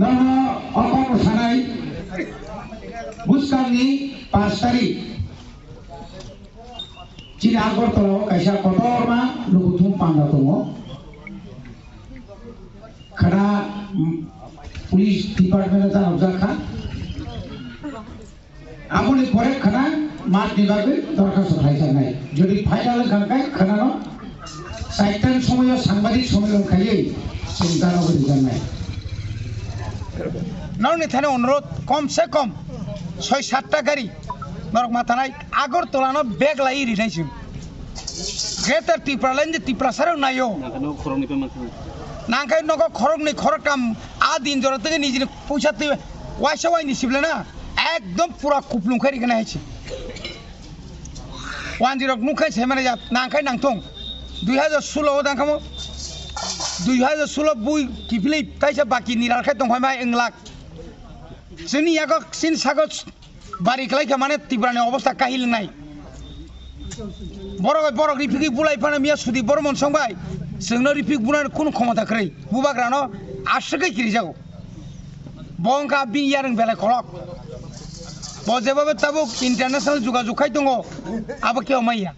Nono okon sanai buskangni 5 tarik Cina Kotor Kaisa Kotor ma Lukuthum Panda Tongo Karena Police Department ta Abzaka Amoni pore karena mat dibabe দরখাস্ত খাইছে নাই যদি final কাঙ্কাই খানানো সাইটান সময় সাংবাদিক সম্মেলন খাইয়ে চিন্তা করে জানাই নাউনি থানে অনুরোধ কমসে কম 6-7টা গাড়ি নরক মাথা নাই আগর তোলানো ব্যাগ লাই রিনাইছিম গ্রেটার টিপ্রা লাইন যে টিপ্রা সারেও নাইও নাংখাই নগো খরক নেই খরক কাম দিন জোর থেকে নিজে পয়সাতে ওয়াইসা ওয়াই নিছিবলে না একদম পুরা কুপলুং খাই রেখে নাইছি 10 নুখাইছে মানে যা নাংখাই নাংথং 2016 দাংখামো 2016 বুই কিফিলে তাইসা বাকি নিরারখাই দं হয় মাই 1 লাখ जोंनि यागो सिन सागो बारि खालायखा माने तिब्रानि अबस्था काहिल नाय बर रिफिक बुलाय फाना मिया सुदि बर मनसंबाय जोंनो रिफिक बुनानै कुनु क्षमता खरै बुबाग्रानो आसगै किरि जागो बंका बि यारं बेलाय खलक बजेबाबे ताबो इन्टारनेशनल जुगाजुग खाय दङ आबो केव माइया